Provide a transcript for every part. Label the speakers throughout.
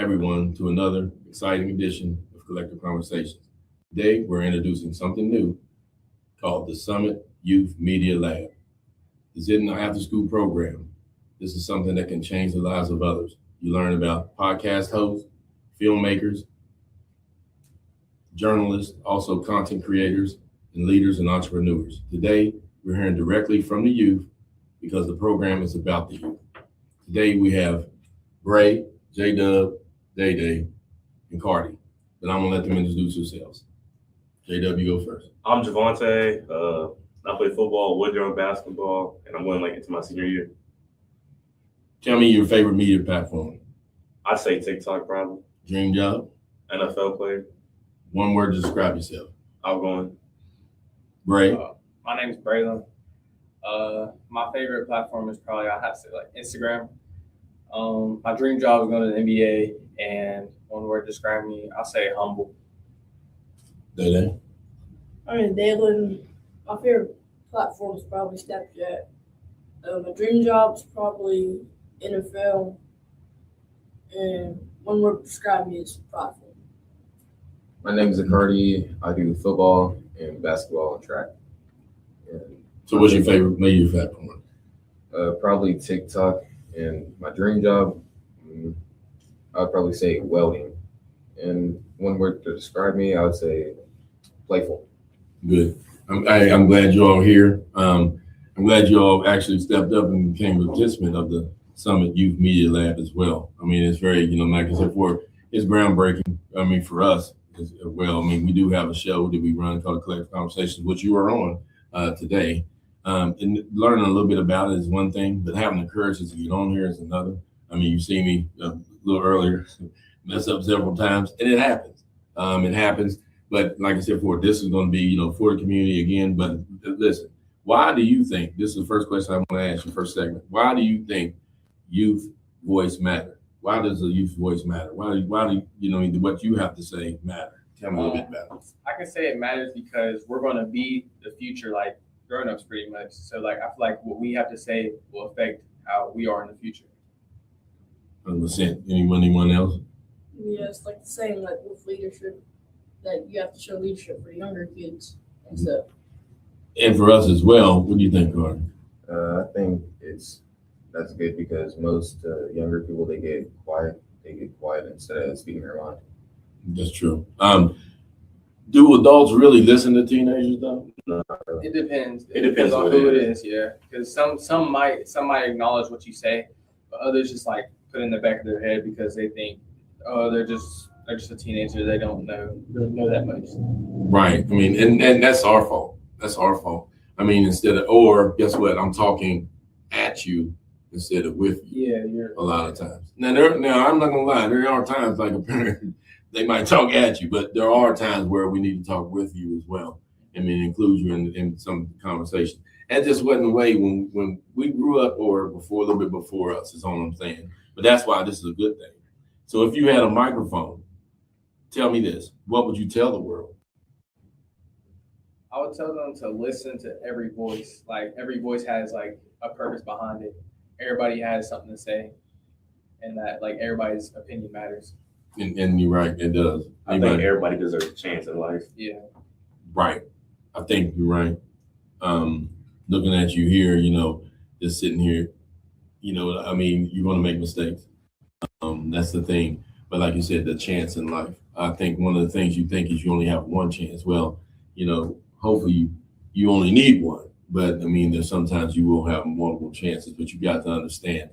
Speaker 1: everyone to another exciting edition of Collective Conversations. Today, we're introducing something new called the Summit Youth Media Lab. This isn't an after-school program. This is something that can change the lives of others. You learn about podcast hosts, filmmakers, journalists, also content creators, and leaders and entrepreneurs. Today, we're hearing directly from the youth because the program is about the youth. Today, we have Bray, J-Dub, Day-Day, and Cardi. But I'm gonna let them introduce themselves. J-Dub, you go first.
Speaker 2: I'm Javante. I play football, Woodrow basketball, and I'm going into my senior year.
Speaker 1: Tell me your favorite media platform.
Speaker 2: I'd say TikTok probably.
Speaker 1: Dream job.
Speaker 2: NFL player.
Speaker 1: One word to describe yourself.
Speaker 2: Outgoing.
Speaker 1: Bray.
Speaker 3: My name is Braylon. My favorite platform is probably, I have to say, like Instagram. My dream job is going to the NBA, and one word to describe me, I'll say humble.
Speaker 1: Day-Day.
Speaker 4: I mean, Dalen, my favorite platform is probably Snapchat. My dream job's probably NFL, and one word to describe me is prideful.
Speaker 5: My name is Cardi. I do football and basketball and track. And
Speaker 1: So what's your favorite media platform?
Speaker 5: probably TikTok. And my dream job, I would probably say welding. And one word to describe me, I would say playful.
Speaker 1: Good. I'm glad you're all here. I'm glad you all actually stepped up and became a participant of the Summit Youth Media Lab as well. I mean, it's very, like I said, it's groundbreaking. I mean, for us as well. I mean, we do have a show that we run called Collective Conversations, which you are on today. And learning a little bit about it is one thing, but having the courage to get on here is another. I mean, you see me a little earlier mess up several times, and it happens. It happens. But like I said before, this is going to be, for the community again. But listen, why do you think, this is the first question I want to ask you, first segment. Why do you think youth voice matter? Why does a youth voice matter? Why do what you have to say matter? Tell me a little bit about it.
Speaker 3: I can say it matters because we're going to be the future, like grown-ups pretty much. So like, I feel like what we have to say will affect how we are in the future.
Speaker 1: 100%. Anyone else?
Speaker 4: Yeah, it's like the same, like with leadership, that you have to show leadership for younger kids and stuff.
Speaker 1: And for us as well. What do you think, Cardi?
Speaker 5: I think that's good because most younger people, they get quiet. They get quiet instead of speaking their mind.
Speaker 1: That's true. Do adults really listen to teenagers though?
Speaker 3: It depends.
Speaker 2: It depends
Speaker 3: on
Speaker 2: what
Speaker 3: who
Speaker 2: it
Speaker 3: it is, yeah. Because some might acknowledge what you say, but others just like put it in the back of their head because they think, oh, they're just a teenager. They don't know that much.
Speaker 1: Right. I mean, and that's our fault. That's our fault. I mean, or guess what? I'm talking at you instead of with you.
Speaker 3: Yeah, you're
Speaker 1: a lot of times. Now I'm not gonna lie. There are times like a parent, they might talk at you, but there are times where we need to talk with you as well. I mean, include you in some conversation. That just wasn't the way when we grew up or a little bit before us, is all I'm saying. But that's why this is a good thing. So if you had a microphone, tell me this, what would you tell the world?
Speaker 3: I would tell them to listen to every voice. Like every voice has like a purpose behind it. Everybody has something to say, and that like everybody's opinion matters.
Speaker 1: And you're right, it does.
Speaker 2: I think everybody deserves a chance in life.
Speaker 3: Yeah.
Speaker 1: Right. I think you're right. Looking at you here, just sitting here, I mean, you're going to make mistakes. That's the thing. But like you said, the chance in life. I think one of the things you think is you only have one chance. Well, hopefully you only need one. But I mean, there's sometimes you will have multiple chances, but you got to understand,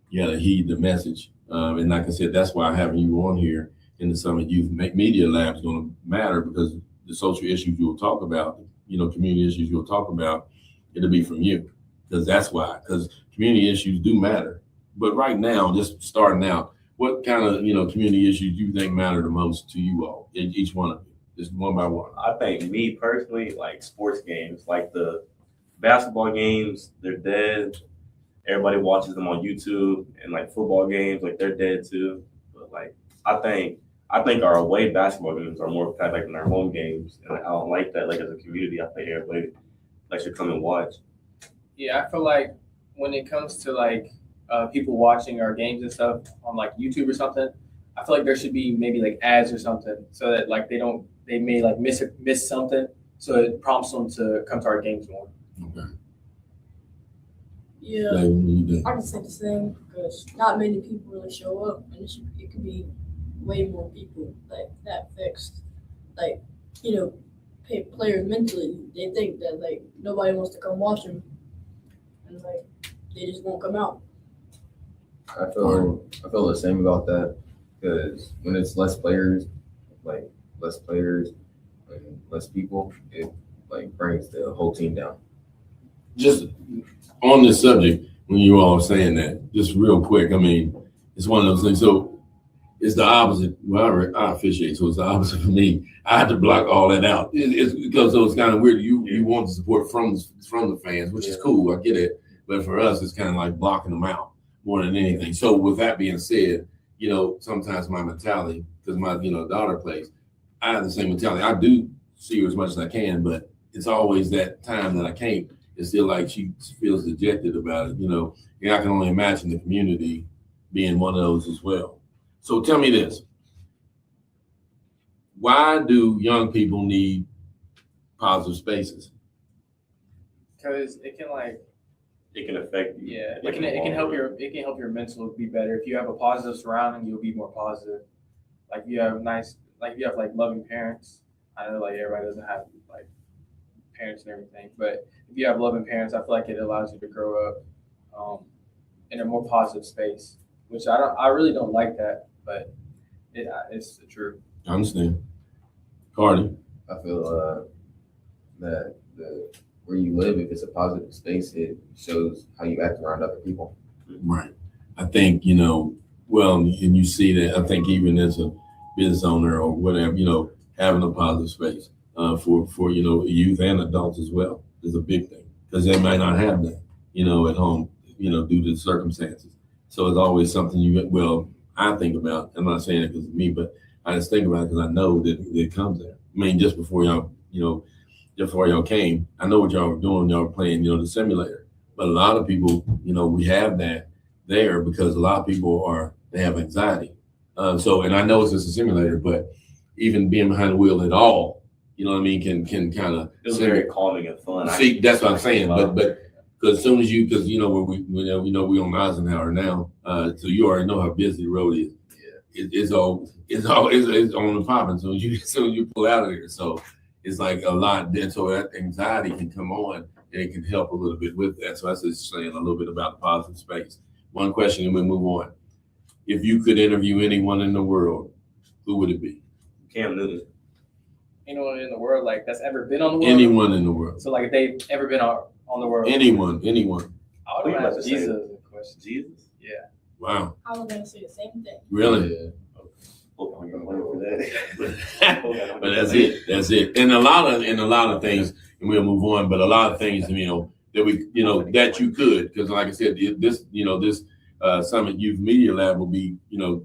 Speaker 1: you got to heed the message. And like I said, that's why having you on here in the Summit Youth Media Lab is going to matter, because the social issues you'll talk about, community issues you'll talk about, it'll be from you. Because community issues do matter. But right now, just starting out, what kind of, community issues do you think matter the most to you all, each one of you, just one by one?
Speaker 2: I think me personally, like sports games, like the basketball games, they're dead. Everybody watches them on YouTube, and like football games, like they're dead too. But like I think our away basketball games are more kind of like than our home games, and like, I don't like that. Like as a community, I think everybody like should come and watch.
Speaker 3: Yeah, I feel like when it comes to like people watching our games and stuff on like YouTube or something, I feel like there should be maybe like ads or something so that like they may like miss something, so it prompts them to come to our games more.
Speaker 1: Okay.
Speaker 4: Yeah,
Speaker 1: Like, what do you think?
Speaker 4: I can say the same because not many people really show up, and it could be way more people like that fixed. Like, players mentally, they think that like nobody wants to come watch them, and like they just won't come out.
Speaker 5: I feel the same about that because when it's less players and less people, it like brings the whole team down.
Speaker 1: Just on this subject, when you all are saying that, just real quick, I mean, it's one of those things. So it's the opposite. Well, I officiate, so it's the opposite for me. I had to block all that out. It's because so it's kind of weird. You want the support from the fans, which is cool. I get it, but for us, it's kind of like blocking them out more than anything. So with that being said, sometimes my mentality, because my daughter plays, I have the same mentality. I do see her as much as I can, but it's always that time that I can't. It's still like she feels dejected about it, and I can only imagine the community being one of those as well. So tell me this. Why do young people need positive spaces?
Speaker 3: Because it can
Speaker 2: affect you.
Speaker 3: yeah, it can help your mental be better. If you have a positive surrounding, you'll be more positive. Like you have loving parents. I know like everybody doesn't have like parents and everything, but if you have loving parents, I feel like it allows you to grow up in a more positive space, which I really don't like that, but it's the truth.
Speaker 1: I understand. Cardi.
Speaker 5: I feel that where you live, if it's a positive space, it shows how you act around other people.
Speaker 1: Right. I think, well, and you see that, I think even as a business owner or whatever, having a positive space for youth and adults as well is a big thing because they might not have that, at home, due to the circumstances. So it's always something I think about. I'm not saying it because of me, but I just think about it because I know that it comes there. I mean, just before y'all came, I know what y'all were doing. Y'all were playing, the simulator. But a lot of people, we have that there because a lot of people they have anxiety. And I know it's just a simulator, but even being behind the wheel at all, can kind of.
Speaker 2: It was very calming and fun.
Speaker 1: See, that's what I'm saying. But because as soon as where we on Eisenhower now, so you already know how busy the road is. Yeah. It's on the popping. So you pull out of there. So it's like a lot. Then so that anxiety can come on and it can help a little bit with that. So that's just saying a little bit about the positive space. One question and we move on. If you could interview anyone in the world, who would it be?
Speaker 2: Cam Newton.
Speaker 3: Anyone in the world like that's ever been on the world?
Speaker 1: Anyone in the world.
Speaker 3: So like if they've ever been on the world.
Speaker 1: Anyone.
Speaker 3: I would ask Jesus a question.
Speaker 2: Jesus?
Speaker 3: Yeah.
Speaker 1: Wow.
Speaker 4: I was gonna say the same thing.
Speaker 1: Really?
Speaker 5: Yeah.
Speaker 2: Hope I'm gonna for that.
Speaker 1: But that's it. And a lot of things, and we'll move on. But a lot of things, that that you could, because like I said, this Summit Youth Media Lab will be,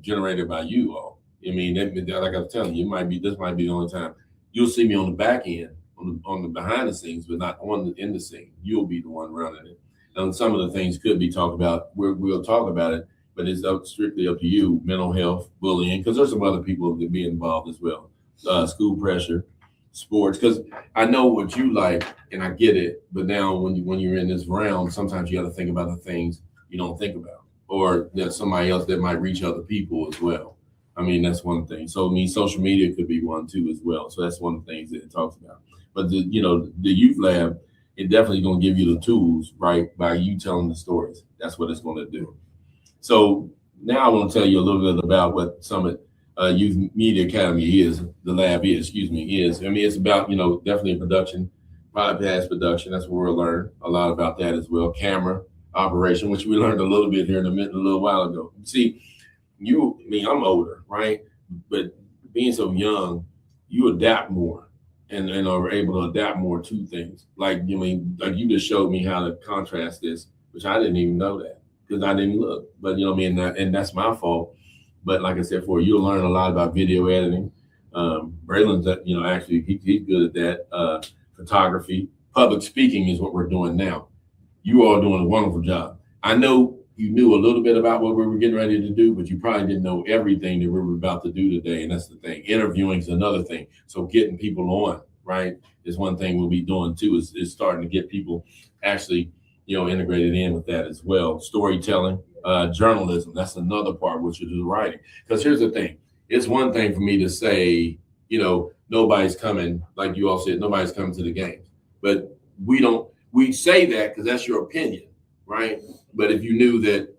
Speaker 1: generated by you all. I mean, like I was telling you, this might be the only time you'll see me on the back end, on the behind the scenes, but not in the scene. You'll be the one running it. And some of the things could be talked about. We'll talk about it, but it's strictly up to you. Mental health, bullying, because there's some other people that be involved as well. School pressure, sports, because I know what you like, and I get it. But now when you're in this realm, sometimes you got to think about the things you don't think about, or there's somebody else that might reach other people as well. I mean, that's one thing. So social media could be one too as well. So that's one of the things that it talks about. But the youth lab, it definitely going to give you the tools, right, by you telling the stories. That's what it's going to do. So now I want to tell you a little bit about what Summit Youth Media Academy is. The lab is. I mean, it's about, definitely production, podcast production. That's where we'll learn a lot about that as well. Camera operation, which we learned a little bit here a little while ago. See, I'm older, right? But being so young, you adapt more and are able to adapt more to things. Like you just showed me how to contrast this, which I didn't even know that because I didn't look. But and that's my fault. But like I said, you'll learn a lot about video editing. Braylon's actually he's good at that. Photography, public speaking is what we're doing now. You all doing a wonderful job. I know you knew a little bit about what we were getting ready to do, but you probably didn't know everything that we were about to do today. And that's the thing. Interviewing is another thing. So getting people on, right, is one thing we'll be doing too, is starting to get people actually, integrated in with that as well. Storytelling, journalism, that's another part, which is the writing. Because here's the thing. It's one thing for me to say, nobody's coming, like you all said, nobody's coming to the games. But we say that because that's your opinion, right? But if you knew that,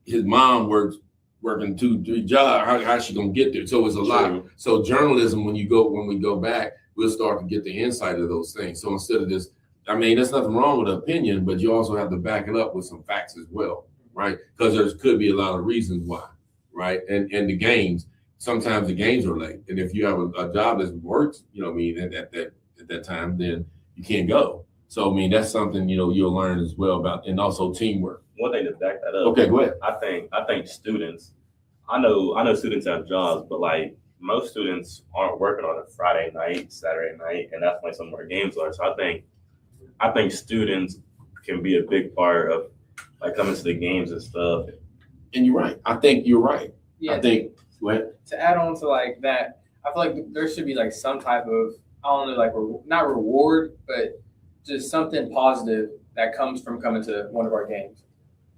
Speaker 1: his mom working 2-3 jobs, how's she gonna get there? So it's a lot. So journalism, when we go back, we'll start to get the insight of those things. So instead of this, there's nothing wrong with opinion, but you also have to back it up with some facts as well, right? Because there could be a lot of reasons why, right? And the games, sometimes the games are late. And if you have a job that works, at that time, then you can't go. So that's something you'll learn as well about, and also teamwork.
Speaker 2: One thing to back that up.
Speaker 1: Okay, go ahead.
Speaker 2: I think students. I know students have jobs, but like most students aren't working on a Friday night, Saturday night, and that's when some of our games are. So I think students can be a big part of like coming to the games and stuff.
Speaker 1: And you're right. I think you're right.
Speaker 3: Yeah.
Speaker 1: I think what
Speaker 3: To add on to like that, I feel like there should be like some type of, I don't know, like not reward, but just something positive that comes from coming to one of our games.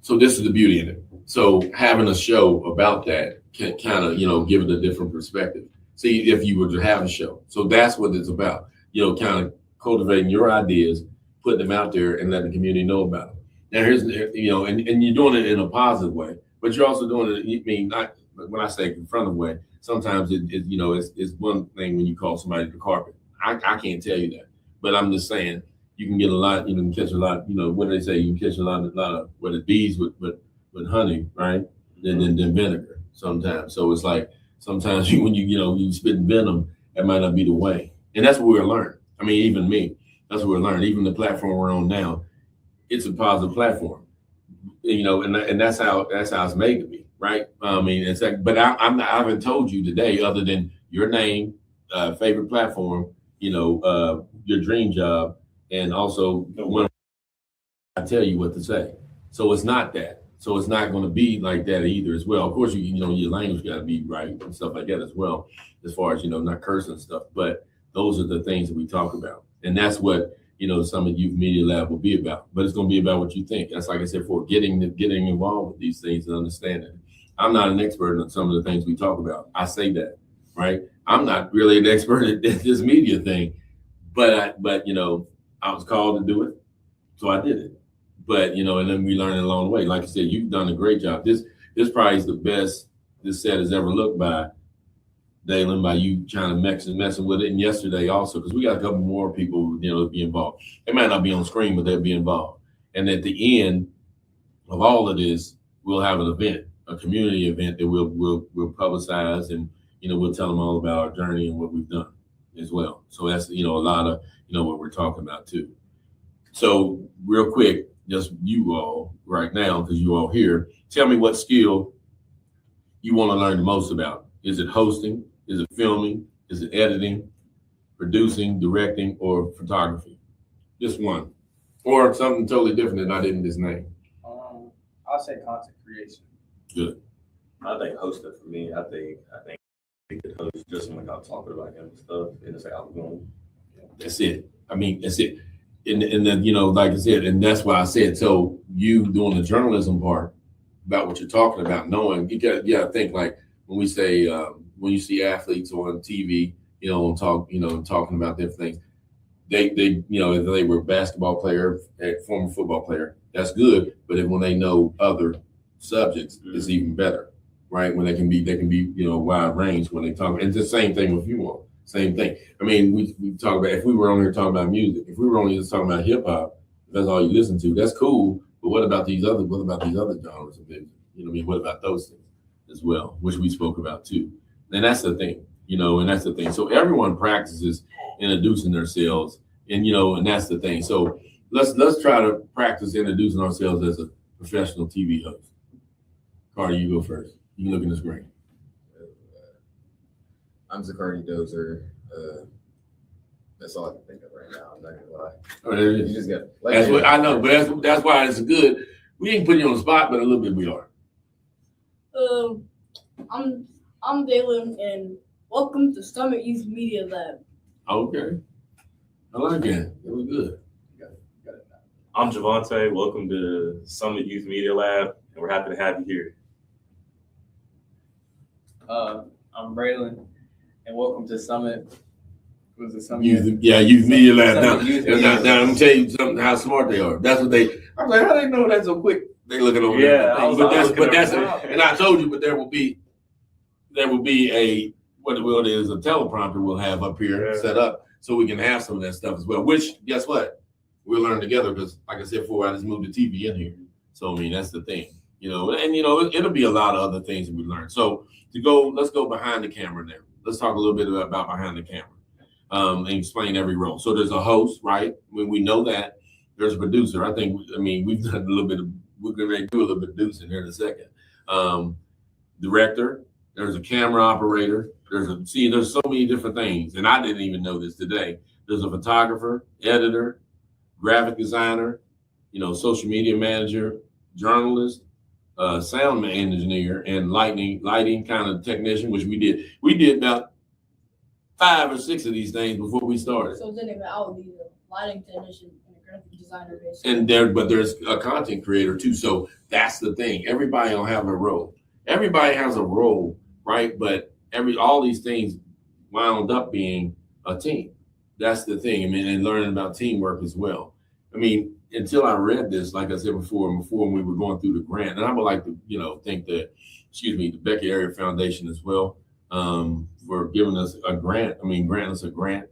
Speaker 1: So this is the beauty in it. So having a show about that can kind of, give it a different perspective. See, if you were to have a show. So that's what it's about, kind of cultivating your ideas, putting them out there and letting the community know about them. Now here's, and you're doing it in a positive way, but you're also doing it, not when I say confrontive way, sometimes it's one thing when you call somebody the carpet. I can't tell you that, but I'm just saying, you can get a lot, you can catch a lot, what do they say? You can catch a lot of bees with honey, right? Than vinegar sometimes. So it's like sometimes when you spit venom, that might not be the way. And that's what we're learning. Even me, that's what we're learning. Even the platform we're on now, it's a positive platform. And that's how it's made to be, right? It's like, but I haven't told you today, other than your name, favorite platform, your dream job, and also when I tell you what to say. So it's not that. So it's not going to be like that either as well. Of course, your language got to be right and stuff like that as well, as far as, not cursing and stuff. But those are the things that we talk about. And that's what, some of Youth Media Lab will be about. But it's going to be about what you think. That's like I said, for getting involved with these things and understanding. I'm not an expert on some of the things we talk about. I say that, right? I'm not really an expert at this media thing, but I was called to do it, so I did it. But and then we learned along the way. Like I said, you've done a great job. This probably is the best this set has ever looked by, Dalen, by you trying to messing with it. And yesterday also, because we got a couple more people, to be involved. They might not be on screen, but they'll be involved. And at the end of all of this, we'll have an event, a community event that we'll publicize, and we'll tell them all about our journey and what we've done as well. So that's a lot of what we're talking about too. So real quick, just you all right now, because you all here, tell me what skill you want to learn the most about. Is it hosting? Is it filming? Is it editing, producing, directing, or photography? Just one, or something totally different that I didn't just name.
Speaker 3: I'll say content creation.
Speaker 1: Good.
Speaker 2: I think hosting for me. I think we could host just like I'm talking about him and stuff, and it's like I'm going.
Speaker 1: That's it. That's it. And then like I said, and that's why I said, so you doing the journalism part about what you're talking about, knowing you got to think, like when we say when you see athletes on TV, talking about different things, they if they were a basketball player, a former football player, that's good. But when they know other subjects, it's even better, right? When they can be wide range when they talk. And it's the same thing with you all. Same thing. We talk about, if we were on here talking about music, if we were only just talking about hip hop, if that's all you listen to, that's cool. But what about these other genres of music? What about those things as well, which we spoke about too? And that's the thing, and that's the thing. So everyone practices introducing themselves, and that's the thing. So let's try to practice introducing ourselves as a professional TV host. Carter, you go first. You can look in the screen.
Speaker 5: I'm Zacardi Dozer. That's all I can think of right now. I'm not gonna lie.
Speaker 1: Oh, there it is.
Speaker 5: You just got.
Speaker 1: That's what I know, but that's why it's good We ain't putting you on the spot, but a little bit we are.
Speaker 4: I'm Dalen, and welcome to Summit Youth Media Lab.
Speaker 1: Okay. I like that. That was good.
Speaker 2: I'm Javante. Welcome to Summit Youth Media Lab, and we're happy to have you here.
Speaker 3: I'm Braylon, and welcome to Summit. Was it Summit?
Speaker 1: Youth Media Lab.
Speaker 3: Summit Youth Media Lab.
Speaker 1: Now, I'm gonna tell you something. How smart they are. That's what they. I'm like, how they know that so quick? They looking over there. And I told you, but there will be a what it is, a teleprompter we'll have up here set up so we can have some of that stuff as well. Which, guess what? We'll learn together because, like I said before, I just moved the TV in here. So I mean, that's the thing, and it'll be a lot of other things that we learn. So let's go behind the camera now. Let's talk a little bit about behind the camera. And explain every role. So there's a host, right? We know that. There's a producer. We've done a little bit of, we're going to do a little bit of producing here in a second. Director, there's a camera operator. There's so many different things. And I didn't even know this today. There's a photographer, editor, graphic designer, social media manager, journalist, sound engineer, and lighting kind of technician, which we did. We did about 5 or 6 of these things before we started.
Speaker 4: So then I would be the lighting technician and a graphic designer, basically.
Speaker 1: But there's a content creator too. So that's the thing. Everybody will have a role. Everybody has a role, right? But all these things wound up being a team. That's the thing. And learning about teamwork as well. Until I read this, like I said before when we were going through the grant, and I would like to, thank the Becky Area Foundation as well. For giving us a grant. Granting us a grant.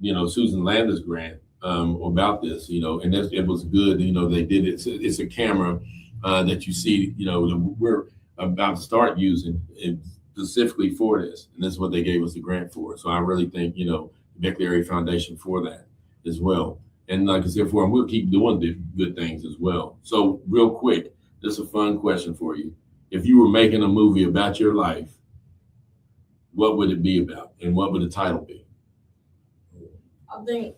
Speaker 1: Susan Landis grant about this. And it was good. They did it. It's a camera that you see. That we're about to start using it specifically for this, and that's what they gave us the grant for. So I really thank the Becky Area Foundation for that as well. And like I said before, we'll keep doing the good things as well. So real quick, just a fun question for you: if you were making a movie about your life, what would it be about, and what would the title be?
Speaker 4: I think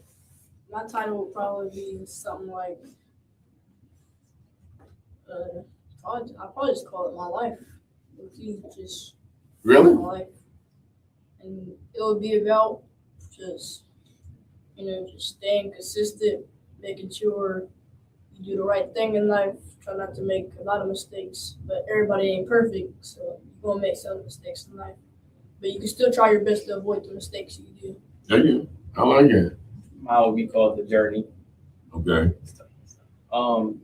Speaker 4: my title would probably be something like, I'll probably just call it My Life.
Speaker 1: Really?
Speaker 4: My life. And it would be about just staying consistent, making sure you do the right thing in life, try not to make a lot of mistakes, but everybody ain't perfect, so you're gonna make some mistakes in life. But you can still try your best to avoid the mistakes you do.
Speaker 1: Thank you. I like it.
Speaker 3: Mine would be called The Journey.
Speaker 1: Okay.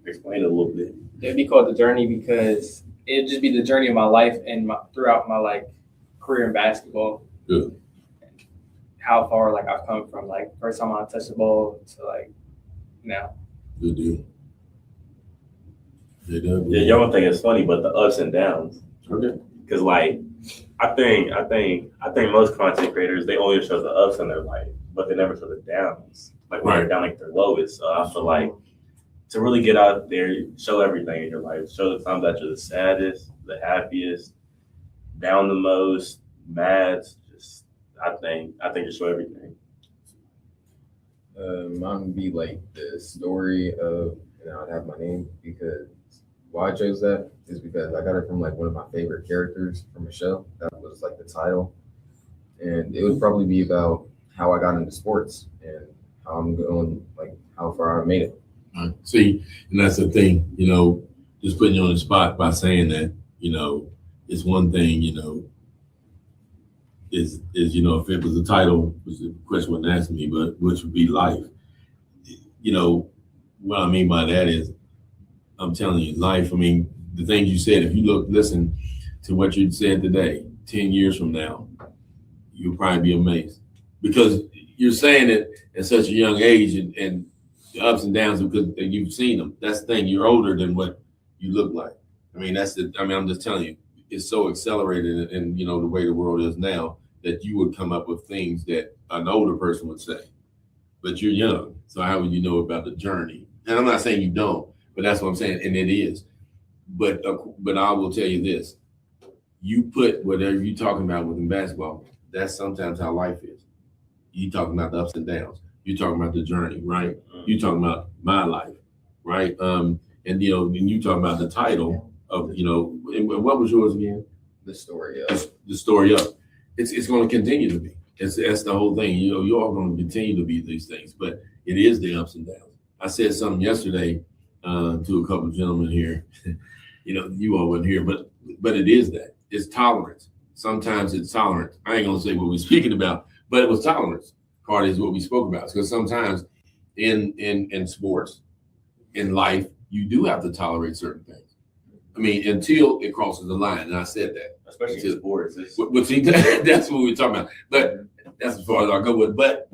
Speaker 2: Explain it a little bit.
Speaker 3: It'd be called The Journey because it'd just be the journey of my life and throughout my career in basketball.
Speaker 1: Good.
Speaker 3: How far I've come from first time I touched the ball to now.
Speaker 1: Good deal.
Speaker 2: Yeah, y'all don't think it's funny, but the ups and downs.
Speaker 1: Okay.
Speaker 2: Because I think most content creators, they only show the ups in their life, but they never show the downs. When they're down their lowest. So I feel to really get out there, show everything in your life. Show the times that you're the saddest, the happiest, down the most, mad. I think you show everything.
Speaker 5: Mine would be the story of, I'd have my name because why I chose that is because I got it from one of my favorite characters from a show. That was the title. And it would probably be about how I got into sports and how I'm going, how far I made it.
Speaker 1: See, and that's the thing, just putting you on the spot by saying that, it's one thing, is if it was a title, which the question wasn't asking me, but which would be life. What I mean by that is, I'm telling you, life, the things you said, if you listen to what you said today, 10 years from now, you'll probably be amazed. Because you're saying it at such a young age and the ups and downs because you've seen them. That's the thing, you're older than what you look like. I'm just telling you, it's so accelerated in the way the world is now that you would come up with things that an older person would say. But you're young, so how would you know about the journey? And I'm not saying you don't, but that's what I'm saying, and it is. But I will tell you this: you put whatever you're talking about within basketball. That's sometimes how life is. You talking about the ups and downs. You're talking about the journey, right? You're talking about my life, right? And And when you talk about the title of, and what was yours again?
Speaker 5: The story,
Speaker 1: The story of it's going to continue to be. That's the whole thing. You're all going to continue to be these things, but it is the ups and downs. I said something yesterday to a couple of gentlemen here. You all wasn't here, but it is that. It's tolerance. Sometimes it's tolerance. I ain't gonna say what we're speaking about, but it was tolerance. Part is what we spoke about. Because sometimes in sports, in life, you do have to tolerate certain things. I mean, until it crosses the line, and I said that.
Speaker 2: Especially in sports.
Speaker 1: See, that's what we're talking about. But that's as far as I go with. But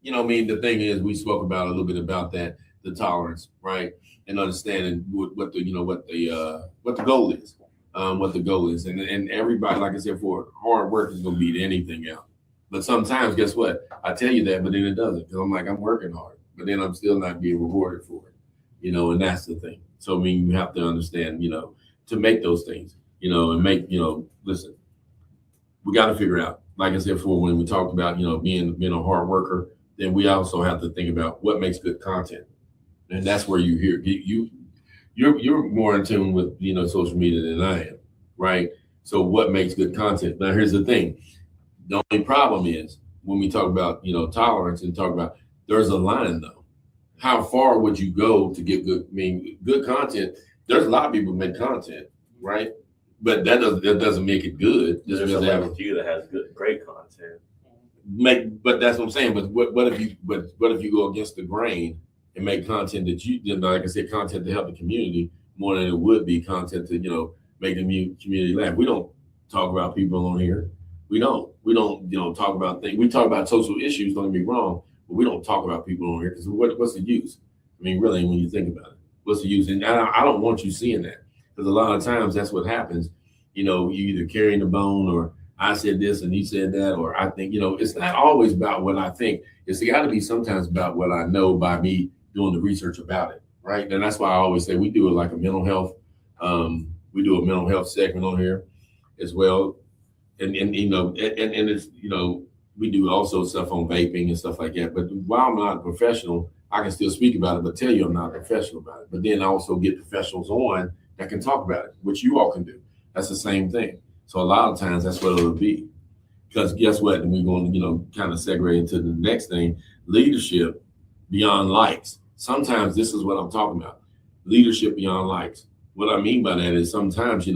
Speaker 1: the thing is, we spoke about a little bit about that, the tolerance, right, and understanding what the goal is, what the goal is, and everybody, like I said, for hard work is gonna beat anything out. But sometimes, guess what? I tell you that, but then it doesn't, because I'm like, I'm working hard, but then I'm still not being rewarded for it, and that's the thing. So you have to understand, to make those things, and make, listen, we got to figure out, like I said before, when we talked about, being a hard worker, then we also have to think about what makes good content. And that's where you're more in tune with, social media than I am, right? So what makes good content? Now, here's the thing. The only problem is when we talk about, tolerance and talk about, there's a line though. How far would you go to get good? I mean, good content. There's a lot of people who make content, right? But that doesn't make it good.
Speaker 2: There's a level few that has great content.
Speaker 1: But that's what I'm saying. But what if you go against the grain and make content that like I said, content to help the community more than it would be content to make the community laugh. We don't talk about people on here. We don't talk about things. We talk about social issues. Don't get me wrong, but we don't talk about people on here because what's the use? I mean, really, when you think about it, what's the use? And I don't want you seeing that, because a lot of times that's what happens. You either carrying the bone, or I said this and he said that, or I think, it's not always about what I think. It's got to be sometimes about what I know by me doing the research about it, right? And that's why I always say we do it like a mental health. We do a mental health segment on here as well, and it's we do also stuff on vaping and stuff like that. But while I'm not a professional, I can still speak about it, but tell you I'm not a professional about it. But then I also get professionals on that can talk about it, which you all can do. That's the same thing. So a lot of times that's what it'll be. Because guess what? And we're going to, kind of segue into the next thing, leadership beyond likes. Sometimes this is what I'm talking about. Leadership beyond likes. What I mean by that is sometimes,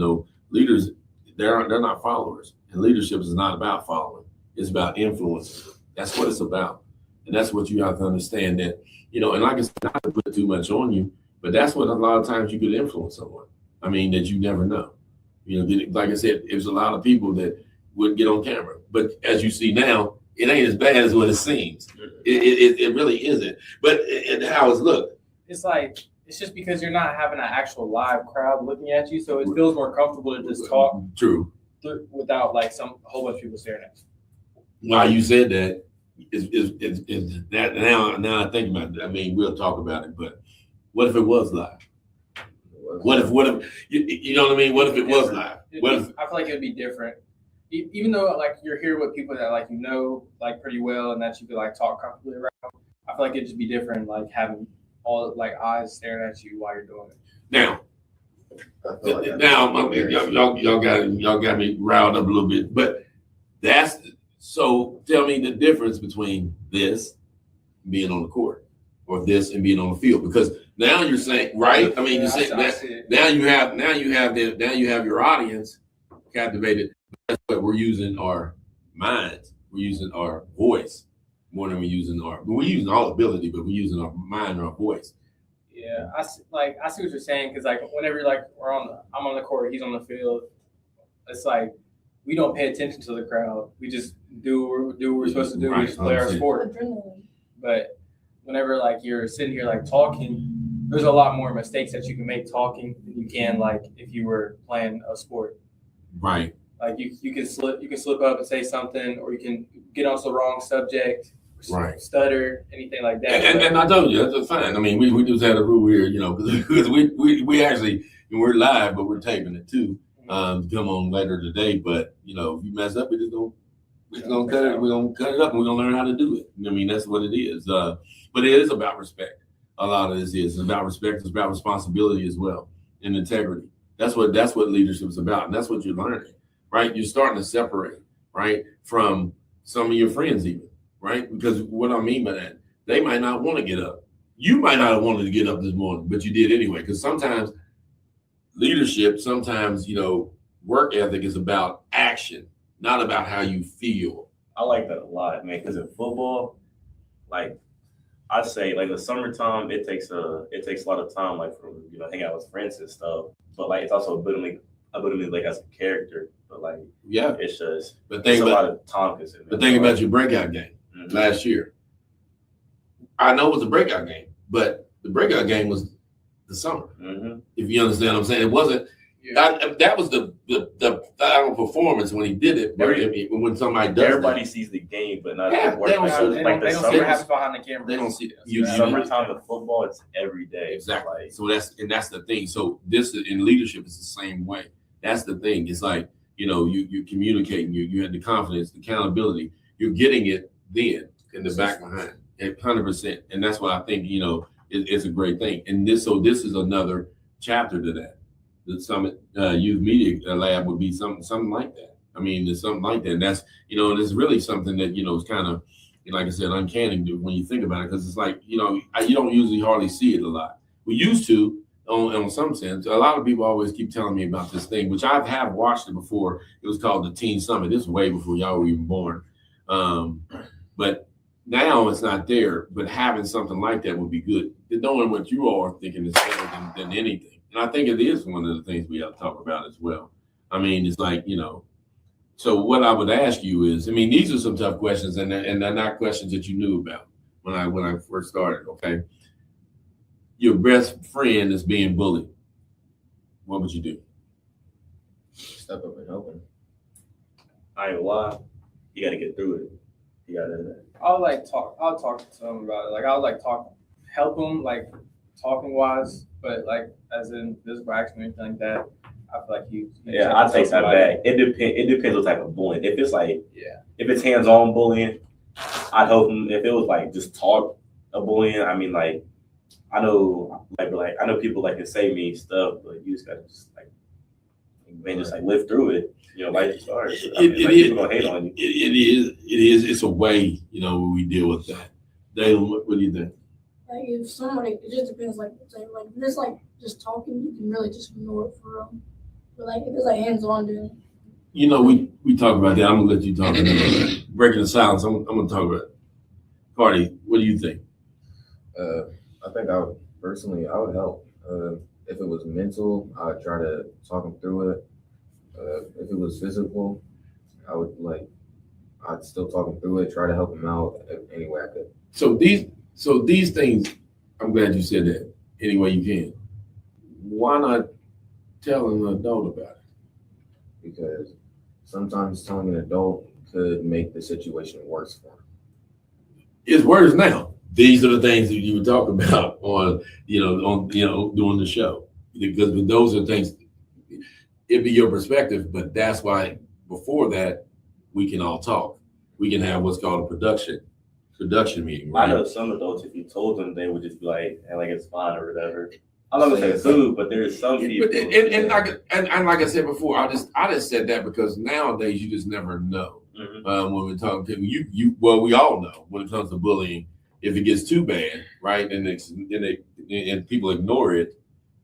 Speaker 1: leaders, they're not followers. And leadership is not about following. It's about influence. That's what it's about. And that's what you have to understand that, and like I said, not to put too much on you, but that's what a lot of times you could influence someone. I mean, that you never know. Like I said, there's a lot of people that wouldn't get on camera. But as you see now, it ain't as bad as what it seems. It really isn't. But how it's looked.
Speaker 3: It's like, it's just because you're not having an actual live crowd looking at you, so it feels more comfortable to just talk.
Speaker 1: True.
Speaker 3: Without like a whole bunch of people staring at you.
Speaker 1: While you said that, is that now I think about it. I mean, we'll talk about it, but what if it was live? What if you know what I mean? What if it was live? I feel
Speaker 3: like it'd be different. Even though like you're here with people that like pretty well and that you could like talk comfortably around, I feel like it'd just be different, like having all like eyes staring at you while you're doing it.
Speaker 1: Now y'all got me riled up a little bit, but so tell me the difference between this being on the court or this and being on the field, because now you're saying, right? I mean, you're saying that now you have your audience captivated. That's what we're using our minds. We're using our voice more than we're using all ability, but we're using our mind or our voice.
Speaker 3: Yeah, I see what you're saying, because like whenever I'm on the court, he's on the field. It's like we don't pay attention to the crowd. We just do what we're supposed to do. We just play our sport. But whenever like you're sitting here like talking, there's a lot more mistakes that you can make talking than you can like if you were playing a sport.
Speaker 1: Right.
Speaker 3: Like you can slip up and say something, or you can get on the wrong subject.
Speaker 1: Right.
Speaker 3: Stutter, anything like that.
Speaker 1: And I told you, that's fine. I mean, we just had a rule here, because we actually, we're live, but we're taping it too. Come on later today, but if you mess up, we're gonna cut it. We're gonna cut it up, and we're gonna learn how to do it. I mean, that's what it is. But it is about respect. a lot of this is. It's about respect. It's about responsibility as well and integrity. That's what leadership is about, and that's what you're learning, right? You're starting to separate, right, from some of your friends even, right? Because what I mean by that, they might not want to get up. You might not have wanted to get up this morning, but you did anyway. Because sometimes leadership, sometimes work ethic is about action, not about how you feel.
Speaker 2: I like that a lot, man. Because in football, like I say, like the summertime, it takes a lot of time, like from hanging out with friends and stuff. But like it's also ability like as a character. But like
Speaker 1: Yeah.
Speaker 2: it's just
Speaker 1: But
Speaker 2: it's
Speaker 1: think
Speaker 2: a lot
Speaker 1: about
Speaker 2: of time consuming.
Speaker 1: but think about your breakout game last year. I know it was a breakout game, but the breakout game was the summer.
Speaker 2: Mm-hmm.
Speaker 1: If you understand what I'm saying, it wasn't. That was the final performance when he did it. But when somebody does,
Speaker 2: Everybody sees the game, but not
Speaker 1: Yeah,
Speaker 2: the work.
Speaker 1: they don't see-
Speaker 3: They
Speaker 2: Like
Speaker 3: don't
Speaker 2: the
Speaker 3: see what
Speaker 2: summer,
Speaker 3: happens behind the camera.
Speaker 1: they don't see that.
Speaker 3: You-
Speaker 2: summertime of football, it's every day.
Speaker 1: Exactly.
Speaker 2: Like,
Speaker 1: So that's the thing. So this in leadership is the same way. That's the thing. It's like you're communicating. You had the confidence, the accountability. You're getting it then in the back behind, 100%. And that's what I think. It's a great thing. And this is another chapter to that. The Summit Youth Media Lab would be something like that. I mean, there's something like that. And that's and it's really something that is kind of like I said, uncanny when you think about it, because it's like you don't usually hardly see it a lot. We used to, on some sense. A lot of people always keep telling me about this thing, which I have watched it before. It was called the Teen Summit. This is way before y'all were even born. But now it's not there. But having something like that would be good. Knowing what you all are thinking is better than anything. And I think it is one of the things we have to talk about as well. I mean, it's like, so what I would ask you is, I mean, these are some tough questions, and they're not questions that you knew about when I first started, okay? Your best friend is being bullied. What would you do?
Speaker 5: Step up and help him.
Speaker 2: I ain't gonna lie, you got to get through it. You got to.
Speaker 3: I'll talk to him about it. Like I'll help him like talking wise, but like as in physical action or anything like that. I feel like
Speaker 2: Yeah, I take that back. It depends what type of bullying. If it's like if it's hands-on bullying, I'd help him. If it was like just talk of bullying, I mean like I know people like can say mean stuff, but you just gotta just live through it. Life is hard. People gonna hate on you.
Speaker 1: It is. It's a way, we deal with that. Dale, what do you think?
Speaker 4: Like if somebody, it just depends. Like if it's like just talking, you can really just ignore it for them. But like if it's like hands on, then
Speaker 1: we talk about that. I'm gonna let you talk about that. Breaking the silence. I'm gonna talk about it. Cardi, what do you think?
Speaker 5: I think I would help. If it was mental, I would try to talk him through it. If it was physical, I'd still talk him through it, try to help him out any way I could.
Speaker 1: So these things, I'm glad you said that any way you can. Why not tell an adult about it?
Speaker 5: Because sometimes telling an adult could make the situation worse for him.
Speaker 1: It's worse now. These are the things that you would talk about on doing the show, because those are things. It'd be your perspective, but that's why before that we can all talk. We can have what's called a production meeting. Right?
Speaker 2: I know some adults, if you told them, they would just be like it's fine or whatever. I'm not gonna say food, but there's some people.
Speaker 1: And like I said before, I just said that because nowadays you just never know.
Speaker 2: Mm-hmm.
Speaker 1: When we're talking to we all know when it comes to bullying, if it gets too bad, right, and people ignore it,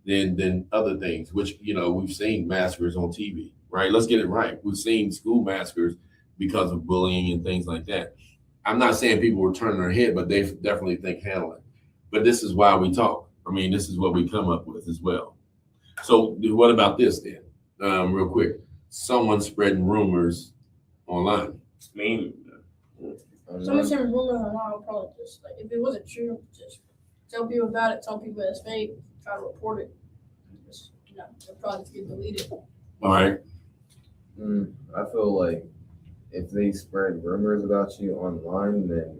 Speaker 1: then other things, which we've seen massacres on TV, right? Let's get it right. We've seen school massacres because of bullying and things like that. I'm not saying people were turning their head, but they definitely think handling. But this is why we talk. I mean, this is what we come up with as well. So what about this then? Real quick, someone spreading rumors online.
Speaker 2: I mean,
Speaker 4: someone sending rumors online, I'll probably just like if it wasn't true, just tell people about it, tell people it's fake, try to report it. Just, they'll probably just get deleted.
Speaker 1: All right.
Speaker 5: I feel like if they spread rumors about you online, then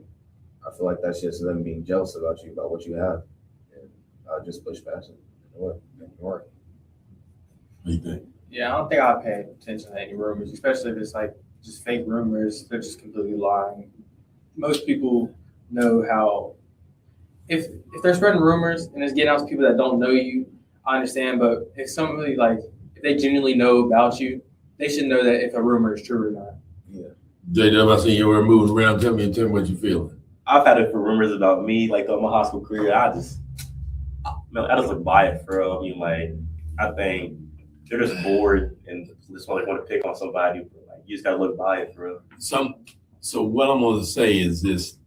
Speaker 5: I feel like that's just them being jealous about you, about what you have. And I'll just push past it. Ignore it.
Speaker 1: What do you think?
Speaker 3: Yeah, I don't think I'll pay attention to any rumors, especially if it's like just fake rumors. They're just completely lying. Most people know how if they're spreading rumors and it's getting out to people that don't know you, I understand. But if somebody like if they genuinely know about you, they should know that if a rumor is true or not.
Speaker 1: JW, I see you were moving around. Tell me what you feeling.
Speaker 2: I've had it for rumors about me, like throughout my high school career. I just look biased, for real. I mean, like, I think they're just bored and just want to pick on somebody. But, like, you just gotta look biased, for real.
Speaker 1: So what I'm going to say is this,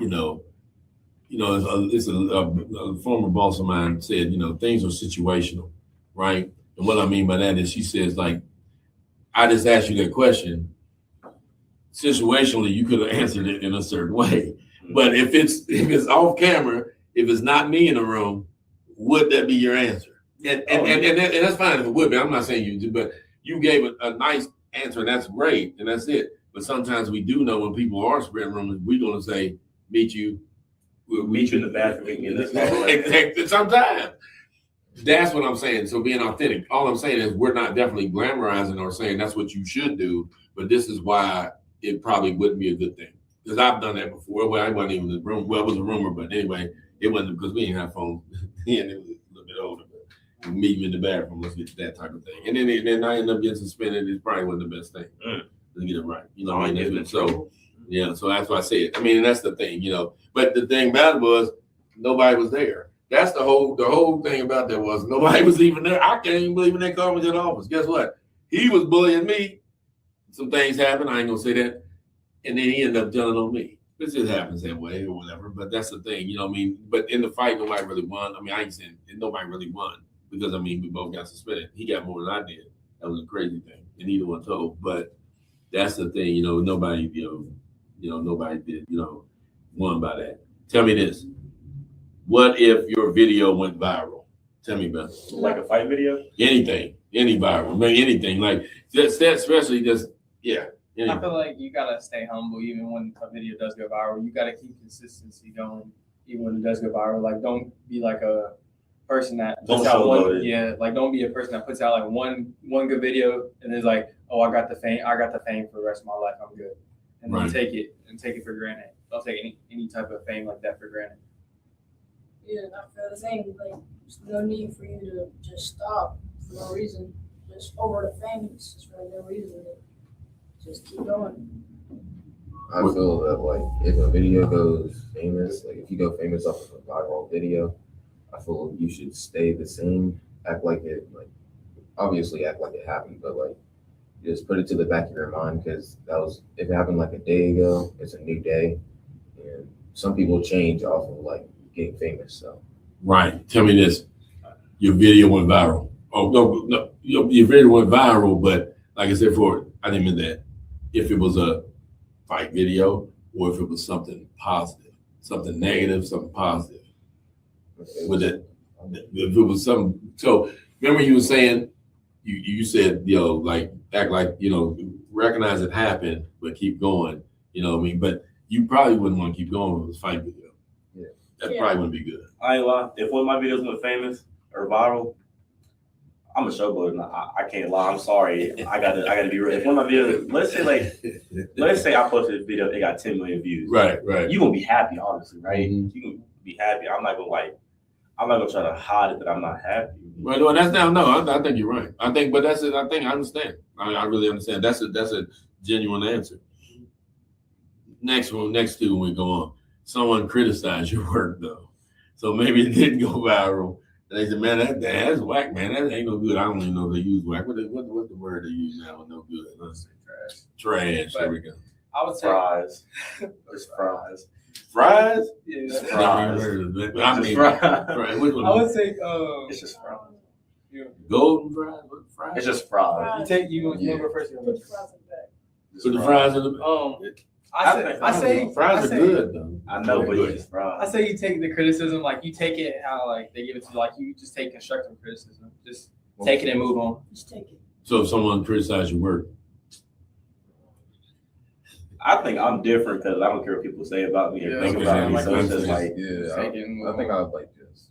Speaker 1: it's a former boss of mine said, things are situational, right? And what I mean by that is she says, like, I just asked you that question. Situationally, you could have answered it in a certain way. But if it's off camera, if it's not me in the room, would that be your answer? And that's fine if it would be. I'm not saying you do, but you gave a nice answer, and that's great, and that's it. But sometimes we do know when people are spreading rumors, we're going to say, meet you.
Speaker 2: We'll meet you in the bathroom.
Speaker 1: Exactly. Sometimes. That's what I'm saying. So being authentic. All I'm saying is we're not definitely glamorizing or saying that's what you should do, but this is why it probably wouldn't be a good thing. Because I've done that before. Well, I wasn't even in the room. Well, it was a rumor, but anyway, it wasn't because we didn't have phones. And it was a little bit older. But meet you in the bathroom, let's get to that type of thing. And then I ended up getting suspended. It probably wasn't the best thing. To get it right. You know what I mean? So that's why I say it. I mean, and that's the thing, But the thing about it was nobody was there. That's the whole thing about that was nobody was even there. I can't even believe when they called me to the office. Guess what? He was bullying me. Some things happened. I ain't gonna say that. And then he ended up telling on me. This just happens that way or whatever. But that's the thing, you know what I mean? But in the fight, nobody really won. I mean, I ain't saying nobody really won because we both got suspended. He got more than I did. That was a crazy thing. And neither one told. But that's the thing, nobody, nobody did, won by that. Tell me this. What if your video went viral? Tell me about it.
Speaker 2: Like a fight video?
Speaker 1: Anything, any viral, anything. Like just that, especially just, yeah.
Speaker 3: I feel like you gotta stay humble even when a video does go viral. You gotta keep consistency going even when it does go viral. Like don't be like a person that puts out don't be a person that puts out like one good video and is like, oh, I got the fame for the rest of my life, I'm good. And then take it for granted. Don't take any type of fame like that for granted.
Speaker 4: Yeah, I feel the same. Like, there's no need for you to just stop for no reason. Just over the fame, it's just for no reason. Just keep going.
Speaker 5: I feel that like if a video goes famous, like if you go famous off of a viral video, I feel you should stay the same. Act like it, like obviously act like it happened, but like just put it to the back of your mind because if it happened like a day ago, it's a new day, and some people change off of like getting famous. So
Speaker 1: right. Tell me this: your video went viral. Oh no, your video went viral, but like I said before, I didn't mean that. If it was a fight video or if it was something positive, something negative, something positive. Okay. With it, if it was something. So remember you were saying, you said, like act like, recognize it happened, but keep going. You know what I mean? But you probably wouldn't want to keep going with this fight video.
Speaker 5: Yeah.
Speaker 1: That probably wouldn't be good.
Speaker 2: I ain't lie. If one of my videos went famous or viral, I'm a showboater. I can't lie. I'm sorry. I gotta be real. If one of my videos, let's say I posted a video, it got 10 million views.
Speaker 1: Right.
Speaker 2: You gonna be happy, obviously, right?
Speaker 5: Mm-hmm.
Speaker 2: You gonna be happy. I'm not gonna try to hide it that I'm not happy.
Speaker 1: Well, that's now. No, I think you're right. I think I understand. I really understand. That's a genuine answer. Next two, when we go on, someone criticized your work though, so maybe it didn't go viral. And they said, man, that's whack, man. That ain't no good. I don't even know if they use whack. What's the word they use now? No good. Let's say trash. There we go.
Speaker 3: I would say
Speaker 2: fries. It's fries.
Speaker 1: Fries?
Speaker 3: Yeah.
Speaker 2: Fries.
Speaker 1: Fries. Which one?
Speaker 3: I would say
Speaker 2: it's just fries.
Speaker 1: Golden fries? What fries?
Speaker 2: It's just fries.
Speaker 3: You go first.
Speaker 4: Put the fries in the bag.
Speaker 1: Put the fries in the
Speaker 3: I say
Speaker 1: fries are good though.
Speaker 2: I know, but it's just fries.
Speaker 3: I say you take the criticism, like you take it how like they give it to you, like you just take constructive criticism. Just take it and move on.
Speaker 4: Just take it.
Speaker 1: So if someone criticizes your work,
Speaker 2: I think I'm different because I don't care what people say about me or think about me. So it's just like,
Speaker 5: I think I would like this.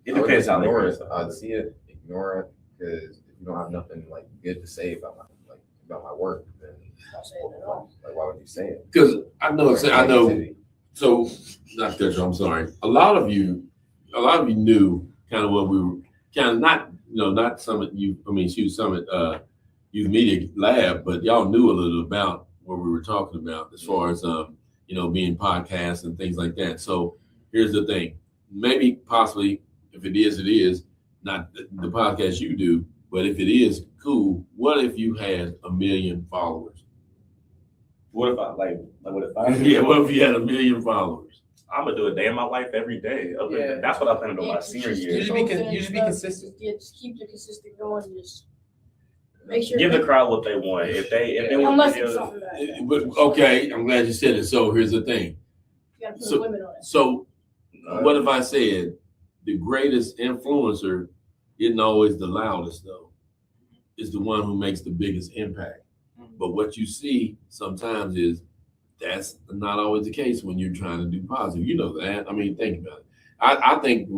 Speaker 2: It depends how they
Speaker 5: ignore it.
Speaker 2: criticize.
Speaker 5: I'd see it, ignore it, because if you don't have nothing like good to say about my work, then
Speaker 4: Don't say it at all.
Speaker 5: like why would you say it?
Speaker 1: because I know So, not that I'm sorry. A lot of you knew kind of what we were kind of not Summit you. I mean, shoot, Summit Youth Media Lab, but y'all knew a little about what we were talking about as far as being podcasts and things like that. So here's the thing: maybe, possibly, if it is not the podcast you do, but if it is, cool. What if you had 1 million followers?
Speaker 2: What if I what if I?
Speaker 1: Yeah, what if you had 1 million followers?
Speaker 2: I'm gonna do a day in my life every day.
Speaker 3: Yeah.
Speaker 2: That's what I plan to do my senior
Speaker 3: You
Speaker 2: year.
Speaker 3: just be consistent.
Speaker 4: Yeah, just keep the consistent going. Just make sure.
Speaker 2: Give the crowd what they want. If they want
Speaker 4: Unless it's
Speaker 2: videos,
Speaker 4: something like
Speaker 1: But okay, I'm glad you said it. So here's the thing.
Speaker 4: you gotta put
Speaker 1: So-
Speaker 4: a limit on it.
Speaker 1: So what if I said the greatest influencer isn't always the loudest though? It's the one who makes the biggest impact. But what you see sometimes is that's not always the case when you're trying to do positive. You know that. I mean, think about it. I think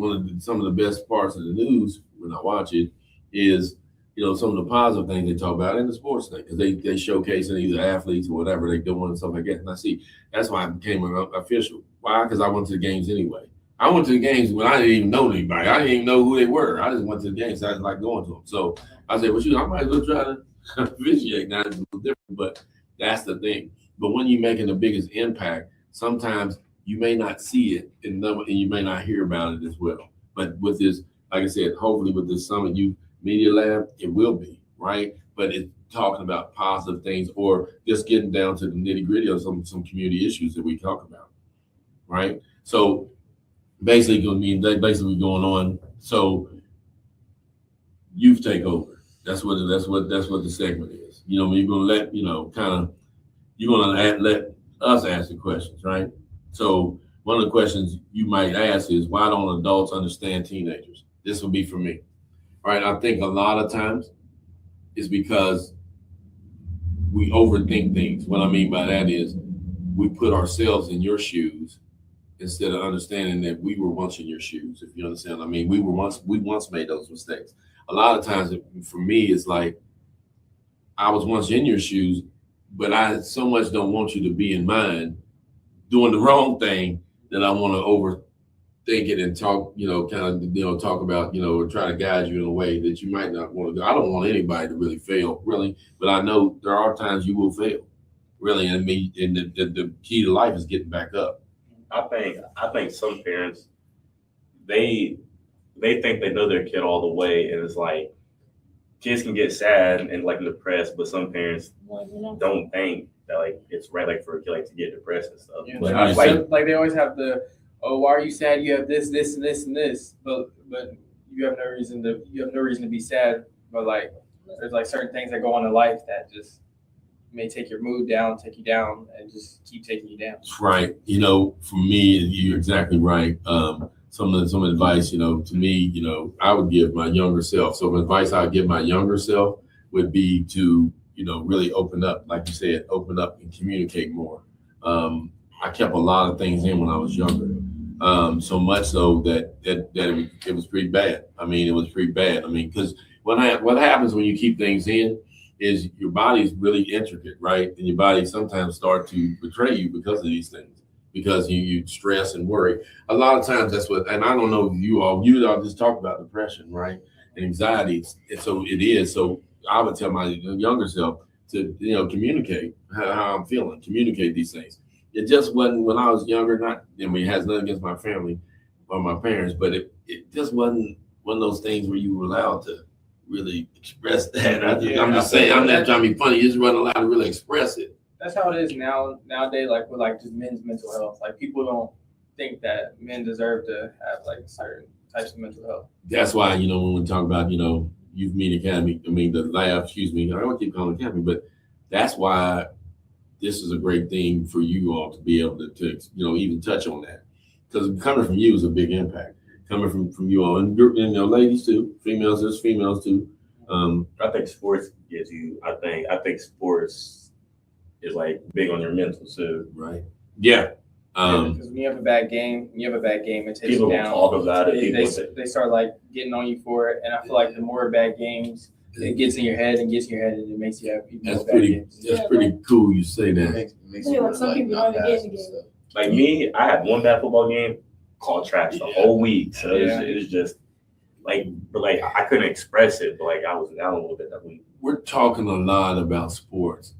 Speaker 1: some of the best parts of the news when I watch it is, some of the positive things they talk about in the sports thing, because they showcasing either athletes or whatever they're doing and stuff like that. And I see that's why I became an official. Why? Because I went to the games anyway. I went to the games when I didn't even know anybody. I didn't even know who they were. I just went to the games. I just like going to them. So I said, well, shoot, I might as well try to officiate. Now it's a little different, but that's the thing. But when you're making the biggest impact, sometimes you may not see it and you may not hear about it as well. But with this, like I said, hopefully with this Summit Youth Media Lab, it will be, right? But it's talking about positive things or just getting down to the nitty gritty of some community issues that we talk about, right? So basically going on. So youth take over. That's what the segment is. You're gonna let let us ask the questions, right? So one of the questions you might ask is, why don't adults understand teenagers? This will be for me. All right, I think a lot of times it's because we overthink things. What I mean by that is we put ourselves in your shoes instead of understanding that we were once in your shoes, if you understand what I mean. We once made those mistakes. A lot of times for me, it's like I was once in your shoes, but I so much don't want you to be in mine doing the wrong thing that I want to overthink it and talk, talk about, or try to guide you in a way that you might not want to go. I don't want anybody to really fail, really, but I know there are times you will fail, really. And the key to life is getting back up.
Speaker 2: I think some parents, they think they know their kid all the way, and it's like kids can get sad and like depressed, but some parents don't think that it's right for a kid to get depressed and stuff.
Speaker 3: Yeah,
Speaker 2: But
Speaker 3: like they always have why are you sad? You have this, this, and this, and this, but you have no reason to be sad. But there's certain things that go on in life that just may take your mood down, take you down, and just keep taking you down.
Speaker 1: That's right. For me, you're exactly right. Some advice, to me, I would give my younger self. So advice I would give my younger self would be to, really open up, like you said, open up and communicate more. I kept a lot of things in when I was younger. So much so that it was pretty bad. I mean, it was pretty bad. I mean, because what happens when you keep things in is your body's really intricate, right? And your body sometimes start to betray you because of these things, because you stress and worry. A lot of times that's what, and I don't know if you all just talk about depression, right? And anxiety. And so it is. So I would tell my younger self to, communicate how I'm feeling, communicate these things. It just wasn't when I was younger, it has nothing against my family or my parents, but it just wasn't one of those things where you were allowed to really express that. I'm just saying, I'm not trying to be funny. You just wasn't allowed to really express it.
Speaker 3: That's how it is nowadays, with just men's mental health. People don't think that men deserve to have certain types of mental health.
Speaker 1: That's why, when we talk about, Youth Media Academy, the lab, I don't keep calling it academy, but that's why this is a great thing for you all to be able to even touch on that. Because coming from you is a big impact. Coming from you all, and ladies too, there's females too.
Speaker 2: I think sports gives you, I think sports is big on your mental too.
Speaker 1: Right. Yeah.
Speaker 3: Because when you have a bad game, it takes
Speaker 2: People
Speaker 3: you down.
Speaker 2: talk about it.
Speaker 3: They start getting on you for it, and I feel like the more bad games, it gets in your head, and it makes you have even more bad games.
Speaker 1: That's pretty cool. You say that.
Speaker 5: It makes
Speaker 4: Yeah,
Speaker 5: you
Speaker 4: like some people
Speaker 5: not
Speaker 4: don't even
Speaker 5: pass
Speaker 4: get in the
Speaker 5: and
Speaker 4: game.
Speaker 5: stuff.
Speaker 2: Like me, I had one bad football game, called trash the whole week. So it was just like, but like I couldn't express it, but like I was down a little bit that week.
Speaker 1: We're talking a lot about sports,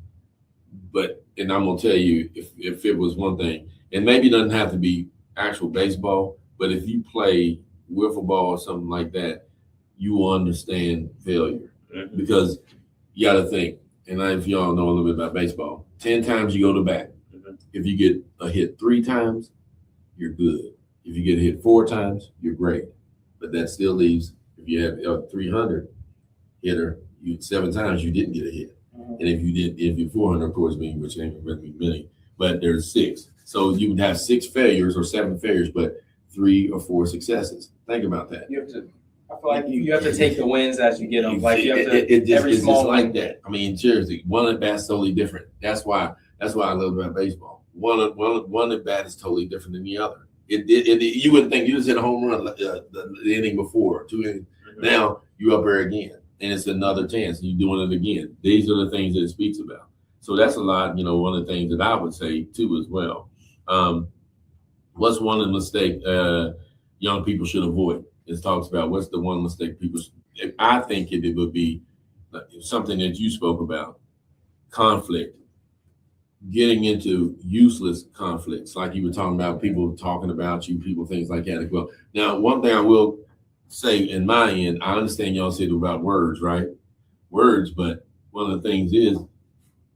Speaker 1: and I'm gonna tell you, if it was one thing, and maybe it doesn't have to be actual baseball, but if you play wiffle ball or something like that, you will understand failure because you got to think. And if y'all know a little bit about baseball, 10 times you go to bat. If you get a hit 3 times, you're good. If you get hit 4 times, you're great. But that still leaves, if you have a 300 hitter, 7 times you didn't get a hit. And if you're 400, of course, which ain't really many, but there's 6. So you would have 6 failures or 7 failures, but 3 or 4 successes. Think about that.
Speaker 3: You have to. I feel like you have to take the wins as you get them. Like you have to.
Speaker 1: It's
Speaker 3: every small
Speaker 1: just like that. I mean, seriously, one at bat's totally different. That's why I love about baseball. One at bat is totally different than the other. You wouldn't think you just hit a home run the inning before, 2 innings. Now you up there again, and it's another chance. You're doing it again. These are the things that it speaks about. So that's a lot. One of the things that I would say too as well. What's one of the mistakes young people should avoid? It talks about what's the one mistake people. I think it would be something that you spoke about: conflict, getting into useless conflicts, like you were talking about, people talking about you, people, things like that as well. Now, one thing I will say in my end, I understand y'all said about words, right? Words, but one of the things is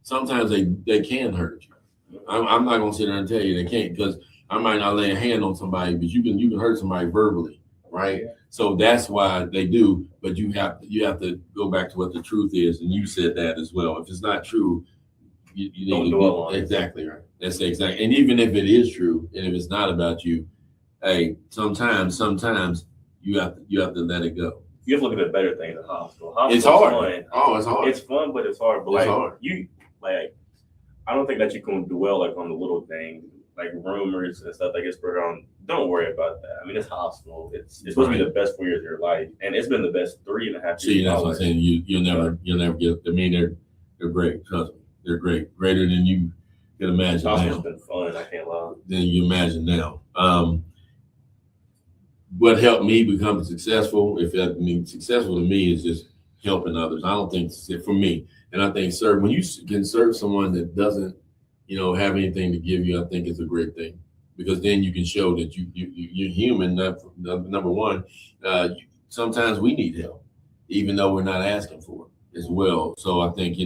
Speaker 1: sometimes they can hurt you. I'm not gonna sit there and tell you they can't, because I might not lay a hand on somebody, but you can hurt somebody verbally, right? Yeah. So that's why they do, but you have to go back to what the truth is, and you said that as well. If it's not true, you need to do exactly right. That's exactly, and even if it is true, and if it's not about you, hey, sometimes you have to let it go.
Speaker 2: You have to look at the better thing in the hospital.
Speaker 1: It's hard.
Speaker 2: Fun.
Speaker 1: Oh, it's hard.
Speaker 2: It's fun, but it's hard. But
Speaker 1: it's hard.
Speaker 2: I don't think that you can dwell on the little things, like rumors and stuff that gets spread around. Don't worry about that. I mean, it's hospital. It's supposed to be the best 4 years of your life, and it's been the best 3.5 years.
Speaker 1: See, that's what I'm saying. You'll never get. I mean, they're great. Trust me, they're great. Greater than you can imagine.
Speaker 2: Hospital's been fun. I can't lie.
Speaker 1: Than you imagine now. What helped me become successful? Successful to me is just helping others. I don't think for me, and I think when you can serve someone that doesn't, have anything to give you, I think it's a great thing, because then you can show that you're human. Number one, sometimes we need help, even though we're not asking for it as well. So I think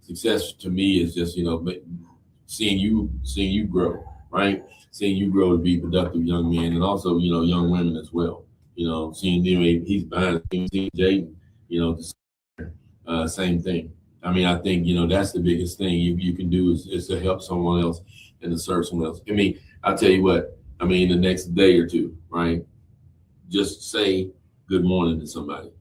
Speaker 1: success to me is just seeing you grow, right? Seeing you grow to be productive young men, and also young women as well. Seeing he's behind the scenes, Jaden, same thing. I mean, I think that's the biggest thing you can do is to help someone else and to serve someone else. I mean, I'll tell you what. I mean, the next day or two, right? Just say good morning to somebody,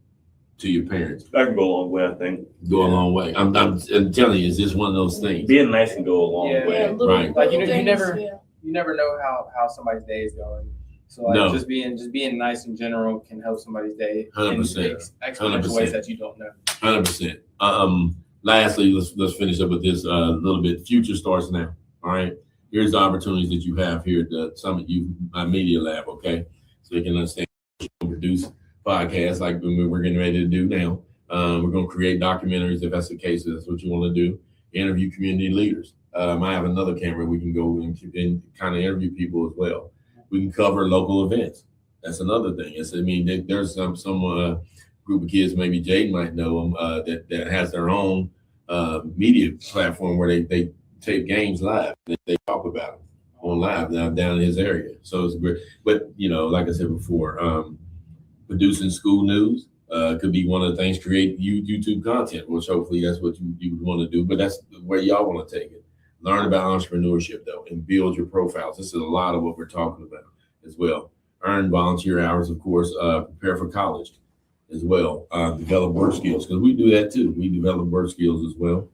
Speaker 1: to your parents.
Speaker 2: That can go a long way, I think.
Speaker 1: Go a long way. I'm telling you, it's just one of those things.
Speaker 2: Being nice can go a long way.
Speaker 4: Yeah,
Speaker 1: right.
Speaker 3: Like you never know how somebody's day is going. So like just being nice in general can help somebody's day
Speaker 1: 100%.
Speaker 3: in exponential ways that you don't know.
Speaker 1: 100%. Lastly, let's finish up with this little bit. Future starts now. All right. Here's the opportunities that you have here at the Summit Media Lab. Okay, so you can understand, produce podcasts like we're getting ready to do now. We're going to create documentaries if that's the case. If that's what you want to do. Interview community leaders. I have another camera. We can go and kind of interview people as well. We can cover local events. That's another thing. There's some group of kids, maybe Jaden might know them, that has their own media platform where they tape games live. They talk about them on live down in his area. So it's great. But like I said before, producing school news could be one of the things. Create YouTube content, which hopefully that's what you would want to do. But that's where y'all want to take it. Learn about entrepreneurship though, and build your profiles. This is a lot of what we're talking about as well. Earn volunteer hours, of course. Prepare for college as well. Develop work skills, because we do that too. We develop work skills as well,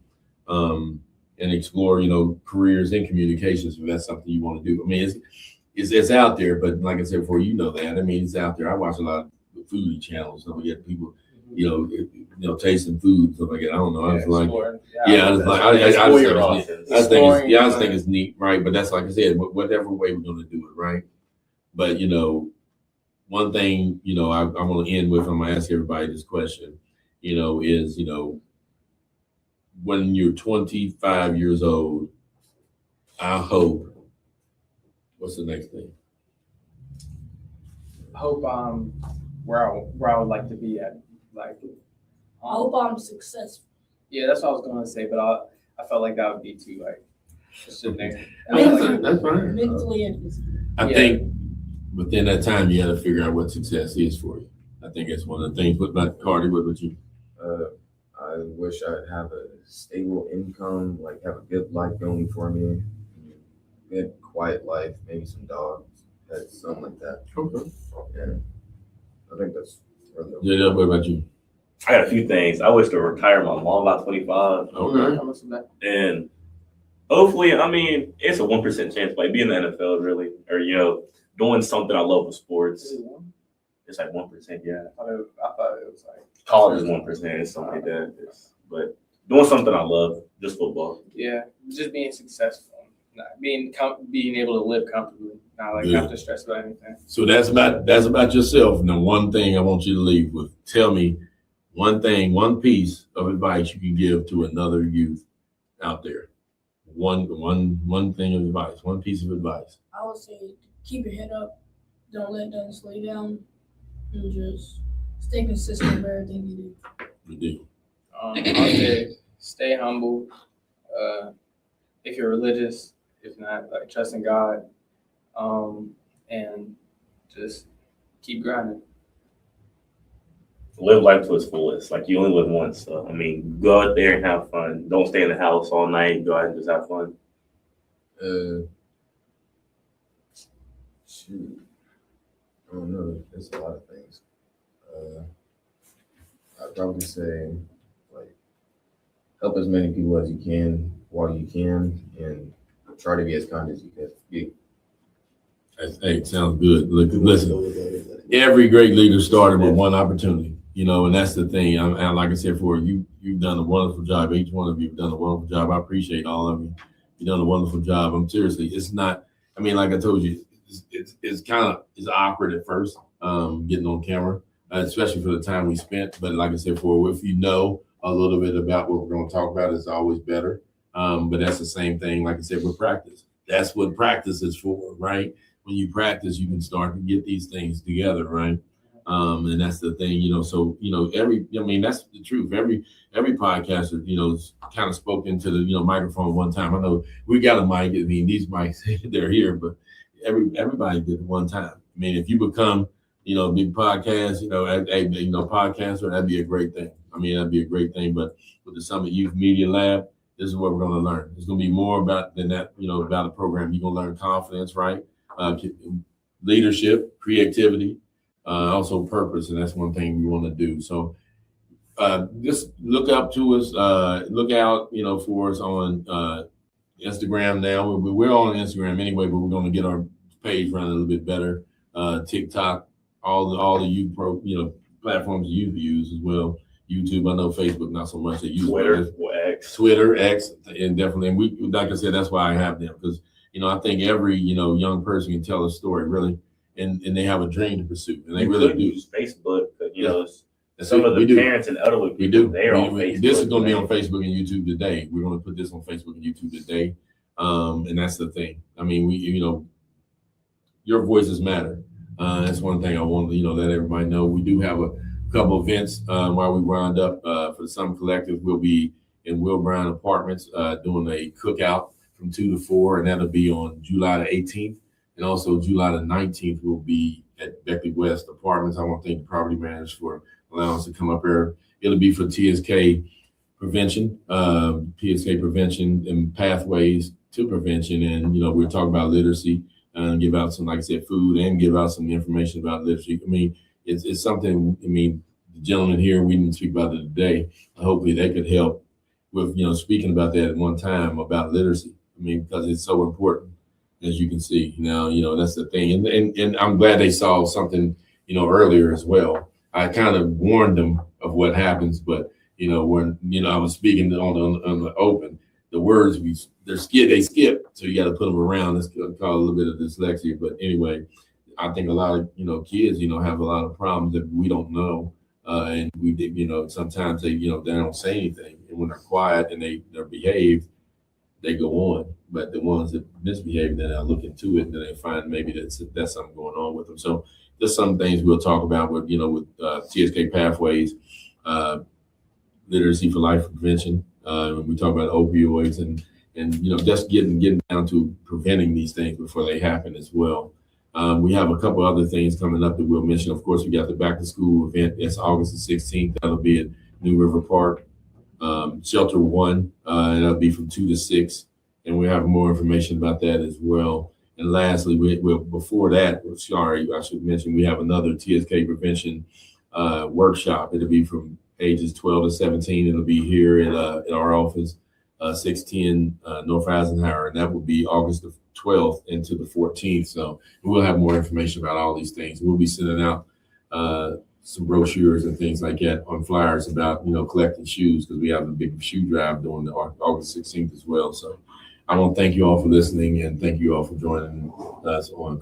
Speaker 1: and explore careers in communications if that's something you want to do. I mean, it's out there, but like I said before, that. I mean, it's out there. I watch a lot of foodie channels, so we get people tasting food, stuff like that. I don't know. I was like,
Speaker 3: exploring.
Speaker 1: yeah, I was like, I just
Speaker 2: Explore
Speaker 1: think
Speaker 2: your
Speaker 1: it's neat.
Speaker 2: options.
Speaker 1: I just think
Speaker 3: Exploring,
Speaker 1: I just think it's neat, right? But that's like I said, whatever way we're gonna do it, right? But one thing, I'm gonna end with, I'm gonna ask everybody this question, is when you're 25 years old, I hope, what's the next thing?
Speaker 3: I hope where I would like to be at. Like
Speaker 4: I hope I'm successful.
Speaker 3: yeah, that's what I was gonna say, but I felt like that would be too like just sitting there.
Speaker 1: That's fine.
Speaker 4: Mentally and physically.
Speaker 1: I think within that time, you got to figure out what success is for you. I think that's one of the things. What about Cardi? What about you?
Speaker 5: I wish I'd have a stable income, like have a good life going for me, good quiet life, maybe some dogs, pets, something like that.
Speaker 1: Okay.
Speaker 5: Yeah, I think that's really
Speaker 1: Yeah, what about you?
Speaker 2: I got a few things. I wish to retire my mom by 25.
Speaker 1: Okay.
Speaker 3: How much of that?
Speaker 2: And hopefully, I mean, it's a 1% chance, like be in the NFL, really, or doing something I love with sports.
Speaker 3: Is it one?
Speaker 2: It's like 1%, yeah.
Speaker 3: I thought it was like
Speaker 2: College is 1%, it's something like that. But doing something I love, just football.
Speaker 3: yeah, just being successful, not being able to live comfortably, not like
Speaker 1: Yeah.
Speaker 3: have to stress about anything.
Speaker 1: So that's about yourself. Now, one thing I want you to leave with. Tell me one thing, one piece of advice you can give to another youth out there. One thing of advice, one piece of advice.
Speaker 4: I would say keep your head up, don't let that slow you down, and just stay consistent with everything you do.
Speaker 1: You do.
Speaker 3: I would say stay humble. If you're religious, if not, like trust in God, and just keep grinding.
Speaker 2: Live life to its fullest. Like you only live once. So, I mean, go out there and have fun. Don't stay in the house all night. Go out and just have fun.
Speaker 5: Shoot. I don't know. There's a lot of things. I'd probably say, like, help as many people as you can while you can, and try to be as kind as you can be.
Speaker 1: Hey, sounds good. Look, listen. Every great leader started with one opportunity, and that's the thing. And like I said, you've done a wonderful job. Each one of you have done a wonderful job. I appreciate all of you. You've done a wonderful job. I'm seriously. It's not. I mean, like I told you, it's kind of awkward at first, getting on camera, especially for the time we spent. But like I said, if you know a little bit about what we're going to talk about, it's always better. But that's the same thing. Like I said, with practice. That's what practice is for, right? When you practice, you can start to get these things together, right? And that's the thing, so, that's the truth. Every podcaster, kind of spoke into the, microphone one time. I know we got a mic. I mean, these mics, they're here, but everybody did it one time. I mean, if you become, a big podcast, podcaster, that'd be a great thing. I mean, that'd be a great thing. But with the Summit Youth Media Lab, this is what we're going to learn. There's going to be more about than that, about a program. You're going to learn confidence, right? Leadership, creativity, also purpose, and that's one thing we want to do. So just look up to us, look out, for us on Instagram now. We're on Instagram anyway, but we're going to get our page running a little bit better. TikTok, all the youth platforms you use as well. YouTube, I know Facebook not so much. They use Twitter, X, and definitely. And we, like I said, that's why I have them, because I think every young person can tell a story really, and they have a dream to pursue, and they really do.
Speaker 2: Use Facebook, some of the parents and elderly people, they're on Facebook.
Speaker 1: This is going to be on Facebook and YouTube today. We're going to put this on Facebook and YouTube today, and that's the thing. I mean, your voices matter. That's one thing I want to let everybody know. We do have a couple events while we round up for the Summit Kollective. We'll be in Will Brown Apartments doing a cookout from 2 to 4, and that'll be on July the 18th. And also July the 19th, we'll be at Beckley West Apartments. I want to thank the property managers for allowing us to come up here. It'll be for TSK prevention and pathways to prevention. And, we're talking about literacy and give out some, like I said, food, and give out some information about literacy. I mean, it's something, the gentleman here, we didn't speak about it today. Hopefully they could help with, speaking about that at one time about literacy. Because it's so important, as you can see. Now, that's the thing. And I'm glad they saw something, earlier as well. I kind of warned them of what happens. But when I was speaking on the open, the words they skip, so you got to put them around. It's called a little bit of dyslexia. But anyway, I think a lot of kids have a lot of problems that we don't know, and we sometimes they they don't say anything, and when they're quiet and they're behaved, they go on. But the ones that misbehave, then I look into it, and then they find maybe that's something going on with them. So there's some things we'll talk about with TSK pathways, literacy for life prevention. We talk about opioids and just getting down to preventing these things before they happen as well. We have a couple other things coming up that we'll mention. Of course, we got the back to school event. It's August the 16th. That'll be at New River Park, Shelter 1, and that'll be from 2 to 6. And we have more information about that as well. And lastly, before that, sorry, I should mention, we have another TSK prevention workshop. It'll be from ages 12 to 17. It'll be here in our office, 610 North Eisenhower, and that will be August the 12th into the 14th. So we'll have more information about all these things. We'll be sending out some brochures and things like that on flyers about collecting shoes, because we have a big shoe drive during the August 16th as well. So I want to thank you all for listening, and thank you all for joining us on